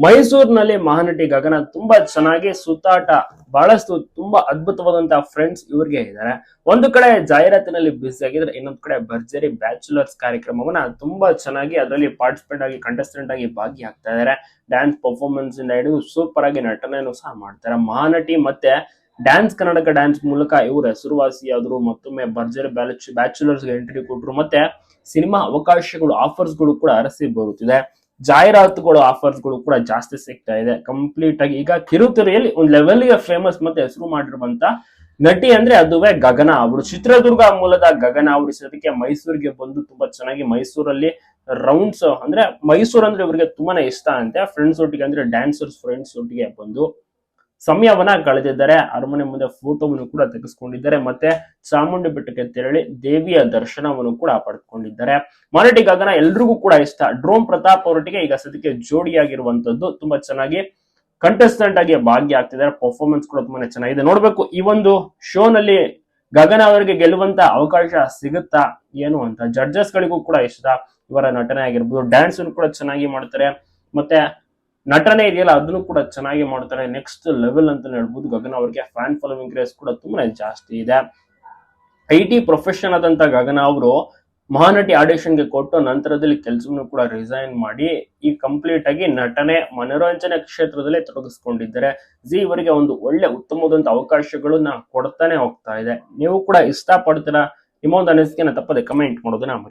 ಮೈಸೂರಿನಲ್ಲಿ ಮಹಾನಟಿ ಗಗನ ತುಂಬಾ ಚೆನ್ನಾಗಿ ಸುತ್ತಾಟ, ಬಹಳಷ್ಟು ತುಂಬಾ ಅದ್ಭುತವಾದಂತಹ ಫ್ರೆಂಡ್ಸ್ ಇವ್ರಿಗೆ ಇದ್ದಾರೆ. ಒಂದು ಕಡೆ ಜಾಹೀರಾತಿನಲ್ಲಿ ಬ್ಯುಸಿ ಆಗಿದ್ರೆ, ಇನ್ನೊಂದು ಕಡೆ ಭರ್ಜರಿ ಬ್ಯಾಚುಲರ್ಸ್ ಕಾರ್ಯಕ್ರಮವನ್ನ ತುಂಬಾ ಚೆನ್ನಾಗಿ ಅದರಲ್ಲಿ ಪಾರ್ಟಿಸಿಪೇಟ್ ಆಗಿ ಕಂಟೆಸ್ಟೆಂಟ್ ಆಗಿ ಭಾಗಿಯಾಗ್ತಾ ಇದ್ದಾರೆ. ಡ್ಯಾನ್ಸ್ ಪರ್ಫಾರ್ಮೆನ್ಸ್ ಇಂದ ಹಿಡಿದು ಸೂಪರ್ ಆಗಿ ನಟನೆಯನ್ನು ಸಹ ಮಾಡ್ತಾರೆ. ಮಹಾನಟಿ ಮತ್ತೆ ಡ್ಯಾನ್ಸ್ ಕರ್ನಾಟಕ ಡ್ಯಾನ್ಸ್ ಮೂಲಕ ಇವರು ಹೆಸರುವಾಸಿಯಾದ್ರು. ಮತ್ತೊಮ್ಮೆ ಭರ್ಜರಿ ಬ್ಯಾಚುಲರ್ಸ್ ಎಂಟ್ರಿ ಕೊಟ್ರು. ಮತ್ತೆ ಸಿನಿಮಾ ಅವಕಾಶಗಳು, ಆಫರ್ಸ್ ಗಳು ಕೂಡ ಅರಸಿ ಬರುತ್ತಿದೆ. ಜಾಹೀರಾತುಗಳು, ಆಫರ್ಸ್ ಗಳು ಕೂಡ ಜಾಸ್ತಿ ಸಿಗ್ತಾ ಇದೆ. ಕಂಪ್ಲೀಟ್ ಆಗಿ ಈಗ ಕಿರುತೆರೆಯಲ್ಲಿ ಒಂದು ಲೆವೆಲ್ಗೆ ಫೇಮಸ್ ಮತ್ತೆ ಹೆಸರು ಮಾಡಿರುವಂತ ನಟಿ ಅಂದ್ರೆ ಅದುವೇ ಗಗನ ಅವರು. ಚಿತ್ರದುರ್ಗ ಮೂಲದ ಗಗನ ಅವರು ಸದ್ಯಕ್ಕೆ ಮೈಸೂರಿಗೆ ಬಂದು ತುಂಬಾ ಚೆನ್ನಾಗಿ ಮೈಸೂರಲ್ಲಿ ರೌಂಡ್ಸ್, ಅಂದ್ರೆ ಮೈಸೂರು ಅಂದ್ರೆ ಇವರಿಗೆ ತುಂಬಾನೇ ಇಷ್ಟ ಅಂತೆ. ಫ್ರೆಂಡ್ಸ್ ಒಟ್ಟಿಗೆ ಅಂದ್ರೆ ಡ್ಯಾನ್ಸರ್ಸ್ ಫ್ರೆಂಡ್ಸ್ ಒಟ್ಟಿಗೆ ಬಂದು ಸಮಯವನ್ನ ಕಳೆದಿದ್ದಾರೆ. ಅರಮನೆ ಮುಂದೆ ಫೋಟೋವನ್ನು ಕೂಡ ತೆಗೆಸ್ಕೊಂಡಿದ್ದಾರೆ. ಮತ್ತೆ ಚಾಮುಂಡಿ ಬೆಟ್ಟಕ್ಕೆ ತೆರಳಿ ದೇವಿಯ ದರ್ಶನವನ್ನು ಕೂಡ ಪಡೆದುಕೊಂಡಿದ್ದಾರೆ. ಮರಾಠಿ ಗಗನ ಎಲ್ರಿಗೂ ಕೂಡ ಇಷ್ಟ. ಡ್ರೋನ್ ಪ್ರತಾಪ್ ಅವರೊಟ್ಟಿಗೆ ಈಗ ಸದ್ಯಕ್ಕೆ ಜೋಡಿಯಾಗಿರುವಂತದ್ದು, ತುಂಬಾ ಚೆನ್ನಾಗಿ ಕಂಟೆಸ್ಟೆಂಟ್ ಆಗಿ ಭಾಗಿಯಾಗ್ತಿದ್ದಾರೆ. ಪರ್ಫಾರ್ಮೆನ್ಸ್ ಕೂಡ ತುಂಬಾನೇ ಚೆನ್ನಾಗಿದೆ. ನೋಡ್ಬೇಕು ಈ ಒಂದು ಶೋ ನಲ್ಲಿ ಗಗನ ಅವರಿಗೆ ಗೆಲ್ಲುವಂತ ಅವಕಾಶ ಸಿಗುತ್ತಾ ಏನು ಅಂತ. ಜಡ್ಜಸ್ ಗಳಿಗೂ ಕೂಡ ಇಷ್ಟ ಇವರ ನಟನೆ ಆಗಿರ್ಬೋದು. ಡ್ಯಾನ್ಸ್ ಕೂಡ ಚೆನ್ನಾಗಿ ಮಾಡ್ತಾರೆ. ಮತ್ತೆ ನಟನೆ ಇದೆಯಲ್ಲ ಅದನ್ನು ಕೂಡ ಚೆನ್ನಾಗಿ ಮಾಡ್ತಾರೆ. ನೆಕ್ಸ್ಟ್ ಲೆವೆಲ್ ಅಂತ ಹೇಳ್ಬೋದು. ಗಗನ ಅವರಿಗೆ ಫ್ಯಾನ್ ಫಾಲೋವಿಂಗ್ ಕ್ರೇಜ್ ಕೂಡ ತುಂಬಾನೇ ಜಾಸ್ತಿ ಇದೆ. IT ಪ್ರೊಫೆಷನ್ ಆದಂತ ಗಗನ ಅವರು ಮಹಾನಟಿ ಆಡಿಷನ್ಗೆ ಕೊಟ್ಟು ನಂತರದಲ್ಲಿ ಕೆಲಸವನ್ನು ಕೂಡ ರಿಸೈನ್ ಮಾಡಿ ಈ ಕಂಪ್ಲೀಟ್ ಆಗಿ ನಟನೆ, ಮನೋರಂಜನೆ ಕ್ಷೇತ್ರದಲ್ಲಿ ತೊಡಗಿಸ್ಕೊಂಡಿದ್ದಾರೆ. ಇವರಿಗೆ ಒಂದು ಒಳ್ಳೆ ಉತ್ತಮವಾದಂತ ಅವಕಾಶಗಳನ್ನ ಕೊಡ್ತಾನೆ ಹೋಗ್ತಾ ಇದೆ. ನೀವು ಕೂಡ ಇಷ್ಟ ಪಡ್ತೀರಾ? ನಿಮ್ಮ ಒಂದು ಅನಿಸಿಕೆನ ತಪ್ಪದೆ ಕಮೆಂಟ್ ಮಾಡೋದನ್ನ ಮರಿ.